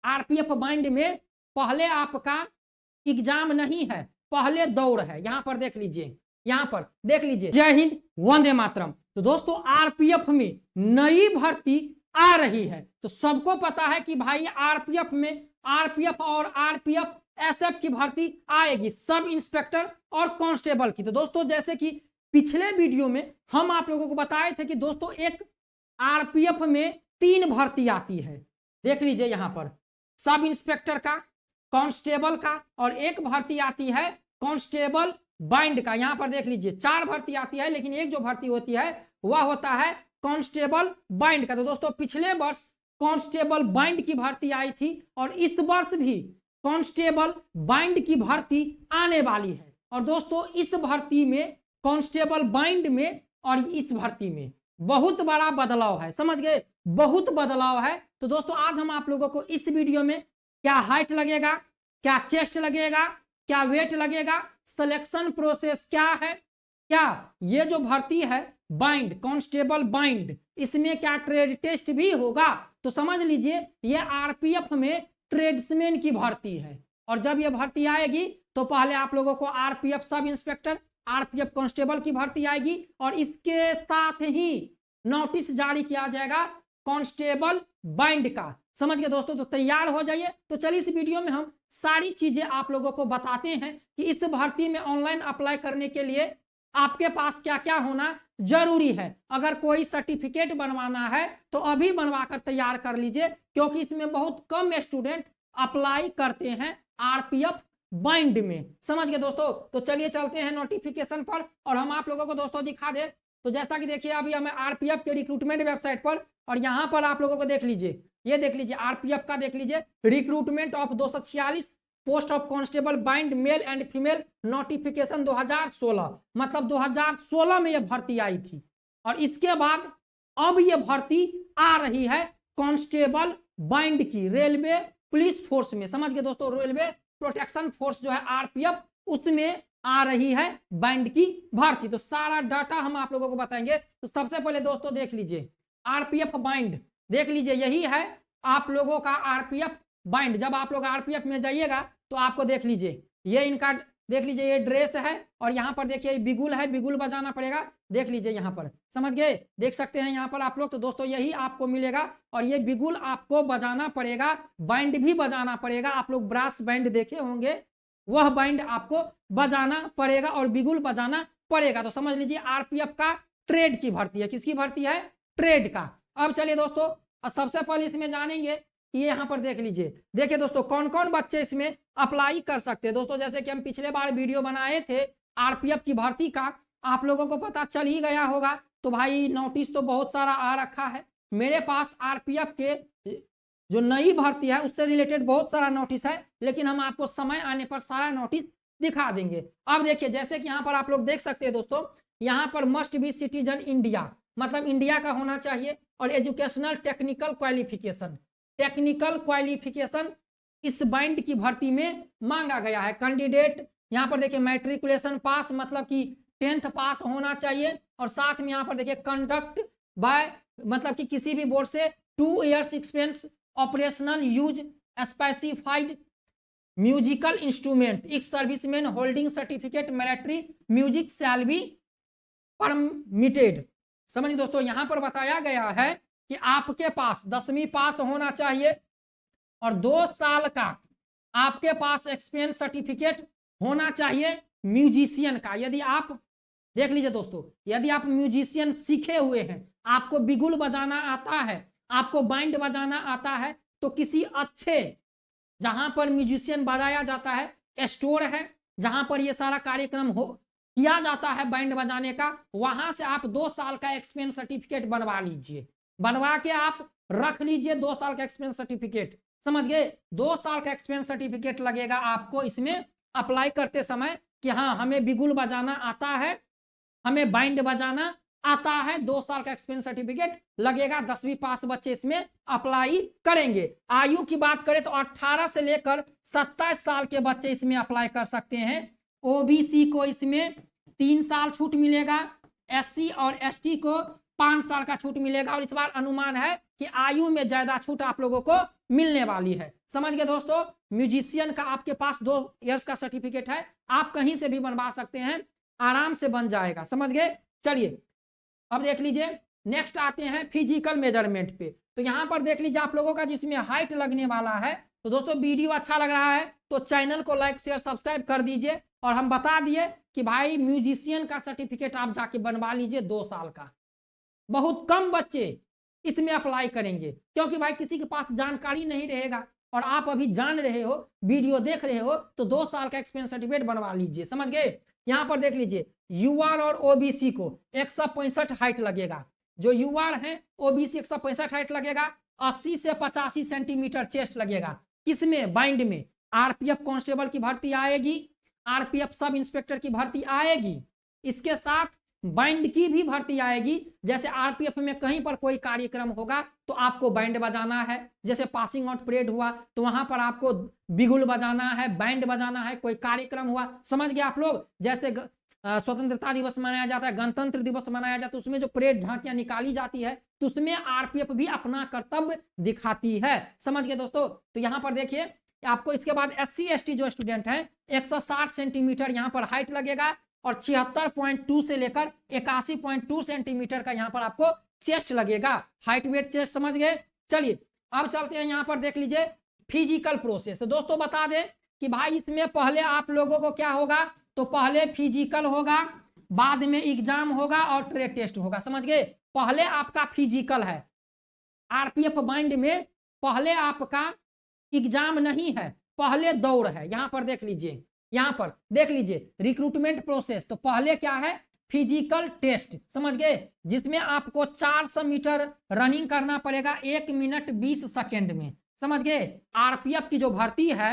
RPF bind में पहले आपका एग्जाम नहीं है, पहले दौड़ है। यहां पर देख लीजिए, यहां पर देख लीजिए, जय हिंद वंदे मातरम। तो दोस्तों आरपीएफ में नई भर्ती आ रही है, तो सबको पता है कि भाई आरपीएफ में आरपीएफ और आरपीएफ एसएफ की भर्ती आएगी, सब इंस्पेक्टर और कांस्टेबल की। तो दोस्तों जैसे कि पिछले वीडियो में हम आप लोगों को बताए थे कि दोस्तों एक आरपीएफ में 3 भर्ती आती है। देख लीजिए यहां पर सब इंस्पेक्टर का, कांस्टेबल का, और एक भर्ती आती है कांस्टेबल बाइंड का। यहां पर देख लीजिए 4 भर्ती आती है, लेकिन एक जो भर्ती होती है वह होता है कांस्टेबल बाइंड का। तो दोस्तों पिछले वर्ष कांस्टेबल बाइंड की भर्ती आई थी और इस वर्ष भी कांस्टेबल बाइंड की भर्ती आने वाली है। और दोस्तों इस भर्ती में कांस्टेबल बाइंड में और इस भर्ती में बहुत बड़ा बदलाव है, समझ गए, बहुत बदलाव है। तो दोस्तों आज हम आप लोगों को इस वीडियो में क्या हाइट लगेगा, क्या चेस्ट लगेगा, क्या वेट लगेगा, सिलेक्शन प्रोसेस क्या है, क्या ये जो भर्ती है बाइंड कांस्टेबल बाइंड, इसमें क्या ट्रेड टेस्ट भी होगा। तो समझ लीजिए ये आरपीएफ में ट्रेड्समैन की भर्ती है। और जब ये भर्ती आएगी तो पहले आप लोगों को RPF sub inspector, RPF constable की भर्ती आएगी और इसके साथ ही नोटिस जारी किया जाएगा कांस्टेबल बाइंड का। समझ गए दोस्तों, तो तैयार हो जाइए। तो चलिए इस वीडियो में हम सारी चीजें आप लोगों को बताते हैं कि इस भर्ती में ऑनलाइन अप्लाई करने के लिए आपके पास क्या क्या होना जरूरी है। अगर कोई सर्टिफिकेट बनवाना है तो अभी बनवाकर तैयार कर लीजिए, क्योंकि इसमें बहुत कम स्टूडेंट अप्लाई करते हैं आरपीएफ बाइंड में। समझ गए दोस्तों, तो चलिए चलते हैं नोटिफिकेशन पर और हम आप लोगों को दोस्तों दिखा दे। तो जैसा कि देखिए अभी हमें आरपीएफ के रिक्रूटमेंट वेबसाइट पर, और यहाँ पर आप लोगों को देख लीजिए, ये देख लीजिए आरपीएफ का देख लीजिए, recruitment of 246 post of constable bind male and female notification 2016, मतलब 2016 में यह भर्ती आई थी। और इसके बाद अब यह भर्ती आ रही है कांस्टेबल बाइंड की रेलवे पुलिस फोर्स में। समझ गए दोस्तों, रेलवे प्रोटेक्शन फोर्स जो है आरपीएफ, उसमें आ रही है बाइंड की भर्ती। तो सारा डाटा हम आप लोगों को बताएंगे। तो सबसे पहले दोस्तों देख लीजिए आरपीएफ बाइंड, देख लीजिए यही है आप लोगों का आरपीएफ बाइंड। जब आप लोग आरपीएफ में जाइएगा तो आपको देख लीजिए ये इनका, देख लीजिए ये ड्रेस है और यहाँ पर देखिए बिगुल है, बिगुल बजाना पड़ेगा। देख लीजिए यहाँ पर, समझ गए, देख सकते हैं यहाँ पर आप लोग। तो दोस्तों यही आपको मिलेगा और ये बिगुल आपको बजाना पड़ेगा, बाइंड भी बजाना पड़ेगा। आप लोग ब्रास बैंड देखे होंगे, वह बाइंड आपको बजाना पड़ेगा और बिगुल बजाना पड़ेगा। तो समझ लीजिए आरपीएफ का ट्रेड की भर्ती है। किसकी भर्ती है? ट्रेड का। अब चलिए दोस्तों सबसे पहले इसमें जानेंगे, ये यहाँ पर देख लीजिए, देखिए दोस्तों कौन कौन बच्चे इसमें अप्लाई कर सकते हैं। दोस्तों जैसे कि हम पिछले बार वीडियो बनाए थे आरपीएफ की भर्ती का, आप लोगों को पता चल ही गया होगा। तो भाई नोटिस तो बहुत सारा आ रखा है मेरे पास, आरपीएफ के जो नई भर्ती है उससे रिलेटेड बहुत सारा नोटिस है, लेकिन हम आपको समय आने पर सारा नोटिस दिखा देंगे। अब देखिए जैसे कि यहाँ पर आप लोग देख सकते हैं दोस्तों, यहाँ पर मस्ट बी सिटीजन इंडिया, मतलब इंडिया का होना चाहिए, और educational technical qualification, technical qualification इस बाइंड की भर्ती में मांगा गया है। कैंडिडेट यहाँ पर देखिए मैट्रिकुलेशन पास, मतलब कि 10th पास होना चाहिए, और साथ में यहाँ पर देखिए कंडक्ट बाय, मतलब कि किसी भी बोर्ड से 2 years experience operational use specified musical instrument, एक serviceman holding certificate military music shall be permitted. समझिए दोस्तों यहाँ पर बताया गया है कि आपके पास 10वीं पास होना चाहिए और 2 साल का आपके पास एक्सपीरियंस सर्टिफिकेट होना चाहिए म्यूजिशियन का। यदि आप देख लीजिए दोस्तों, यदि आप म्यूजिशियन सीखे हुए हैं, आपको बिगुल बजाना आता है, आपको बाइंड बजाना आता है, तो किसी अच्छे जहां पर म्यूजिशियन बजाया जाता है स्टोर है, जहां पर ये सारा कार्यक्रम हो किया जाता है बाइंड बजाने का, वहां से आप 2 साल का एक्सपीरियंस सर्टिफिकेट बनवा लीजिए, बनवा के आप रख लीजिए 2 साल का एक्सपीरियंस सर्टिफिकेट। समझ गए, 2 साल का एक्सपीरियंस सर्टिफिकेट लगेगा आपको इसमें अप्लाई करते समय कि हाँ हमें बिगुल बजाना आता है, हमें बाइंड बजाना आता है, 2 साल का एक्सपीरियंस सर्टिफिकेट लगेगा। 10वीं पास बच्चे इसमें अप्लाई करेंगे। आयु की बात करें तो 18 से लेकर 27 साल के बच्चे इसमें अप्लाई कर सकते हैं। ओबीसी को इसमें 3 साल छूट मिलेगा, एससी और एसटी को 5 साल का छूट मिलेगा, और इस बार अनुमान है कि आयु में ज्यादा छूट आप लोगों को मिलने वाली है। समझ गए दोस्तों, म्यूजिशियन का आपके पास 2 इयर्स का सर्टिफिकेट है, आप कहीं से भी बनवा सकते हैं, आराम से बन जाएगा। समझ गए। चलिए अब देख लीजिए, नेक्स्ट आते हैं फिजिकल मेजरमेंट पे। तो यहां पर देख लीजिए आप लोगों का जिसमें हाइट लगने वाला है। तो दोस्तों वीडियो अच्छा लग रहा है तो चैनल को लाइक शेयर सब्सक्राइब कर दीजिए। और हम बता दिए कि भाई म्यूजिशियन का सर्टिफिकेट आप जाके बनवा लीजिए 2 साल का। बहुत कम बच्चे इसमें अप्लाई करेंगे, क्योंकि भाई किसी के पास जानकारी नहीं रहेगा और आप अभी जान रहे हो, वीडियो देख रहे हो, तो 2 साल का एक्सपीरियंस सर्टिफिकेट बनवा लीजिए। समझ गए। यहां पर देख लीजिए, यूआर और ओबीसी को 165 हाइट लगेगा। जो यूआर है ओबीसी 165 हाइट लगेगा। 80 से 85 सेंटीमीटर चेस्ट लगेगा। किसमें? बाइंड में। आरपीएफ कांस्टेबल की भर्ती आएगी, आरपीएफ सब इंस्पेक्टर की भर्ती आएगी, इसके साथ बाइंड की भी भर्ती आएगी। जैसे आरपीएफ में कहीं पर कोई कार्यक्रम होगा तो आपको बैंड बजाना है, जैसे पासिंग आउट परेड हुआ तो वहां पर आपको बिगुल बजाना है, बैंड बजाना है। कोई कार्यक्रम हुआ, समझ गए आप लोग, जैसे स्वतंत्रता दिवस मनाया जाता है, गणतंत्र दिवस मनाया जाता है, तो उसमें जो परेड झांकियां निकाली जाती है तो उसमें आरपीएफ भी अपना कर्तव्य दिखाती है। समझ गए दोस्तों। तो यहां पर देखिए आपको इसके बाद SC ST जो स्टूडेंट है 160 सेंटीमीटर यहाँ पर हाइट लगेगा और 76.2 से लेकर 81.2 सेंटीमीटर का यहाँ पर आपको चेस्ट लगेगा, हाइट वेट चेस्ट। समझ गए। चलिए अब चलते हैं, यहाँ पर देख लीजिए फिजिकल प्रोसेस। तो दोस्तों बता दें कि भाई इसमें पहले आप लोगों को क्या होगा, तो पहले फिजिकल होगा, बाद में एग्जाम होगा और ट्रेड टेस्ट होगा। समझ गए। पहले आपका फिजिकल है, आरपीएफ बाइंड में पहले आपका एग्जाम नहीं है, पहले दौड़ है। यहां पर देख लीजिए, यहां पर देख लीजिए रिक्रूटमेंट प्रोसेस। तो पहले क्या है, फिजिकल टेस्ट। समझ गए। जिसमें आपको 400 मीटर रनिंग करना पड़ेगा 1 मिनट 20 सेकेंड में। समझ गए। आरपीएफ की जो भर्ती है,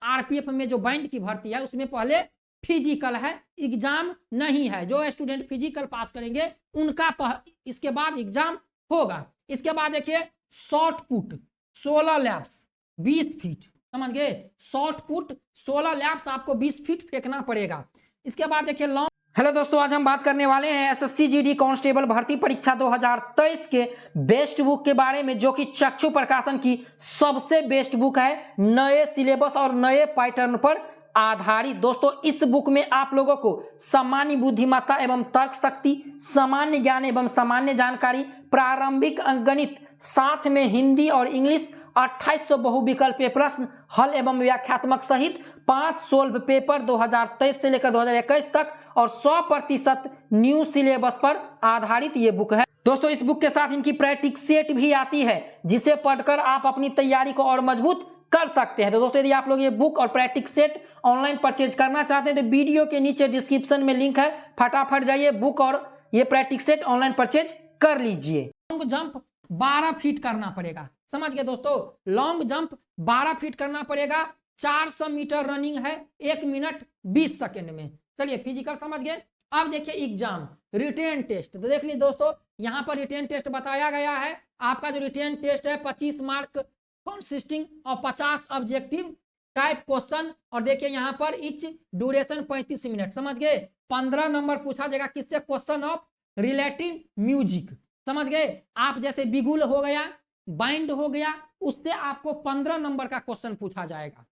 आरपीएफ में जो बाइंड की भर्ती है उसमें पहले फिजिकल है, एग्जाम नहीं है। जो स्टूडेंट फिजिकल पास करेंगे उनका इसके बाद एग्जाम होगा। इसके बाद देखिए शॉर्ट पुट 16 लैप्स 20 फीट। समझ गए। शॉर्ट पुट 16 लैप्स आपको 20 फीट फेंकना पड़ेगा। इसके बाद देखिए लॉन्ग। हेलो दोस्तों, आज हम बात करने वाले हैं एसएससी जीडी कांस्टेबल भर्ती परीक्षा 2023 के बेस्ट बुक के बारे में, जो कि चक्षु प्रकाशन की सबसे बेस्ट बुक है, नए सिलेबस और नए पैटर्न पर आधारित। दोस्तों इस बुक में आप लोगों को सामान्य बुद्धिमत्ता एवं तर्क शक्ति, सामान्य ज्ञान एवं सामान्य जानकारी, प्रारंभिक अंकगणित, साथ में हिंदी और इंग्लिश, 2800 बहुविकल्पीय प्रश्न हल एवं व्याख्यात्मक सहित 5 सोल्व पेपर 2023 से लेकर 2021 तक और 100% न्यू सिलेबस पर आधारित ये बुक है। दोस्तों इस बुक के साथ इनकी प्रैक्टिस सेट भी आती है, जिसे पढ़कर आप अपनी तैयारी को और मजबूत कर सकते हैं। तो दोस्तों यदि आप लोग ये बुक और प्रैक्टिस सेट ऑनलाइन परचेज करना चाहते हैं तो वीडियो के नीचे डिस्क्रिप्शन में लिंक है, फटाफट जाइए बुक और ये प्रैक्टिस सेट ऑनलाइन परचेज कर लीजिए। लॉन्ग जंप 12 फीट करना पड़ेगा। समझ गए दोस्तों, लॉन्ग जंप 12 फीट करना पड़ेगा। 400 मीटर रनिंग है 1 मिनट 20 सेकेंड में। चलिए फिजिकल समझ गए। अब देखिए एग्जाम रिटेन टेस्ट। तो देख लीजिए दोस्तों, यहाँ पर रिटेन टेस्ट बताया गया है। आपका जो रिटेन टेस्ट है 25 mark consisting of 50 objective type question, और देखिए यहाँ पर इच ड्यूरेशन 35 मिनट। समझ गए। 15 नंबर पूछा जाएगा किससे, क्वेश्चन ऑफ रिलेटिव म्यूजिक। समझ गए। आप जैसे बिगुल हो गया, बाइंड हो गया, उससे आपको 15 नंबर का क्वेश्चन पूछा जाएगा।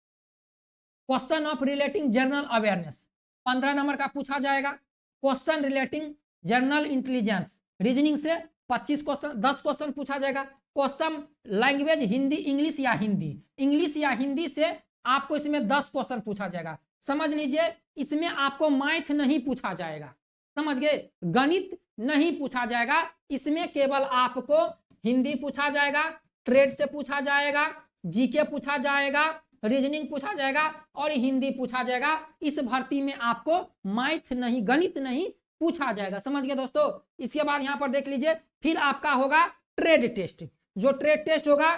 Question of relating general awareness 15 number का पूछा जाएगा। Question relating general intelligence reasoning से 25 क्वेश्चन 10 क्वेश्चन पूछा जाएगा। क्वेश्चन लैंग्वेज हिंदी इंग्लिश या हिंदी, इंग्लिश या हिंदी से आपको इसमें 10 क्वेश्चन पूछा जाएगा। समझ लीजिए इसमें आपको मैथ नहीं पूछा जाएगा। समझ गए। गणित नहीं पूछा जाएगा, इसमें केवल आपको हिंदी पूछा जाएगा, ट्रेड से पूछा जाएगा, जीके पूछा जाएगा, रीजनिंग पूछा जाएगा और हिंदी पूछा जाएगा। इस भर्ती में आपको मैथ नहीं, गणित नहीं पूछा जाएगा। समझ गए दोस्तों। इसके बाद यहाँ पर देख लीजिए फिर आपका होगा ट्रेड टेस्ट। जो ट्रेड टेस्ट होगा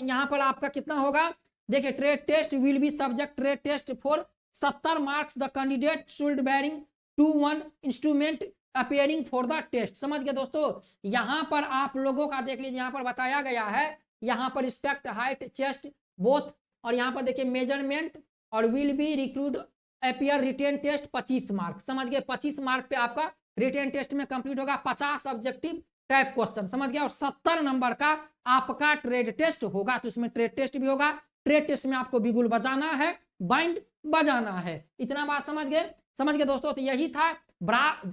यहाँ पर आपका कितना होगा, देखिए trade test will be subject trade test for 70 marks. The candidate should bearing 2-1 instrument appearing for the test. समझ गए दोस्तों। यहाँ पर आप लोगों का देख लीजिए, यहाँ पर बताया गया है, यहाँ पर रिस्पेक्ट हाइट चेस्ट बोथ, और यहाँ पर देखिए मेजरमेंट और will be recruit appear written test 25 mark. समझ गए। 25 मार्क पे आपका रिटेन टेस्ट में कंप्लीट होगा। 50 ऑब्जेक्टिव टाइप क्वेश्चन, समझ गया। और 70 नंबर का आपका ट्रेड टेस्ट होगा, तो इसमें ट्रेड टेस्ट भी होगा। ट्रेड टेस्ट में आपको बिगुल बजाना है, बाइंड बजाना है। इतना बात समझ गए? समझ गए दोस्तों? तो यही था।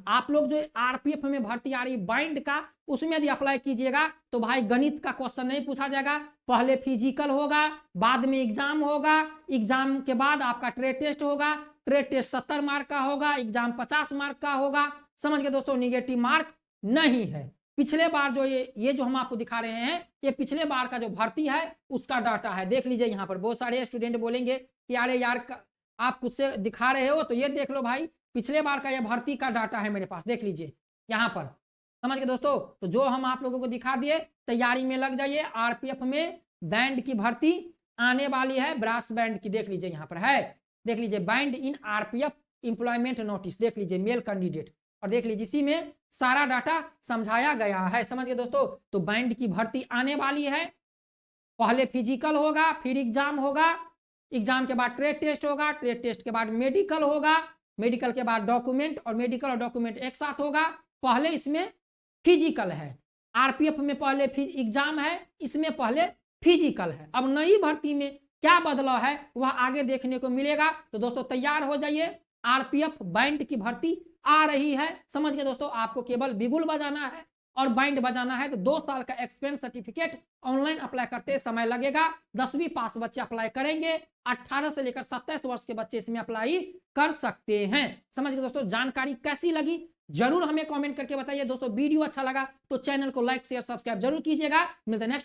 आप लोग जो आरपीएफ में भर्ती आ रही बाइंड का, उसमें यदि अप्लाई कीजिएगा तो भाई गणित का क्वेश्चन नहीं पूछा जाएगा, पहले फिजिकल होगा, बाद में एग्जाम होगा, एग्जाम के बाद आपका ट्रेड टेस्ट होगा, ट्रेड टेस्ट 70 मार्क का होगा, एग्जाम 50 मार्क का होगा। समझ गए दोस्तों? निगेटिव मार्क नहीं है। पिछले बार जो ये जो हम आपको दिखा रहे हैं, ये पिछले बार का जो भर्ती है उसका डाटा है। देख लीजिए यहाँ पर बहुत सारे स्टूडेंट बोलेंगे कि अरे यार आप कुछ से दिखा रहे हो, तो ये देख लो भाई, पिछले बार का ये भर्ती का डाटा है मेरे पास, देख लीजिए यहाँ पर। समझ गए दोस्तों? तो जो हम आप लोगों को दिखा दिए, तैयारी में लग जाइए। आरपीएफ में बैंड की भर्ती आने वाली है, ब्रास बैंड की, देख लीजिए यहाँ पर है, देख लीजिए बैंड इन आरपीएफ एम्प्लॉयमेंट नोटिस, देख लीजिए मेल कैंडिडेट, और देख लीजिए इसी में सारा डाटा समझाया गया है। समझ गए दोस्तों? तो बैंड की भर्ती आने वाली है। पहले फिजिकल होगा, फिर एग्जाम होगा, एग्जाम के बाद ट्रेड टेस्ट होगा, ट्रेड टेस्ट के बाद मेडिकल होगा, मेडिकल के बाद डॉक्यूमेंट, और मेडिकल और डॉक्यूमेंट एक साथ होगा। पहले इसमें फिजिकल है, आरपीएफ में पहले एग्जाम है, इसमें पहले फिजिकल है। अब नई भर्ती में क्या बदलाव है वह आगे देखने को मिलेगा। तो दोस्तों तैयार हो जाइए, आरपीएफ बैंड की भर्ती आ रही है। समझ गए दोस्तों? आपको केवल बिगुल बजाना है और बाइंड बजाना है। तो 2 साल का एक्सपीरियंस सर्टिफिकेट ऑनलाइन अप्लाई करते समय लगेगा। 10वीं पास बच्चे अप्लाई करेंगे, 18 से लेकर 27 वर्ष के बच्चे इसमें अप्लाई कर सकते हैं। समझ गए दोस्तों? जानकारी कैसी लगी जरूर हमें कमेंट करके बताइए। दोस्तों वीडियो अच्छा लगा तो चैनल को लाइक शेयर सब्सक्राइब जरूर कीजिएगा। मिलते हैं नेक्स्ट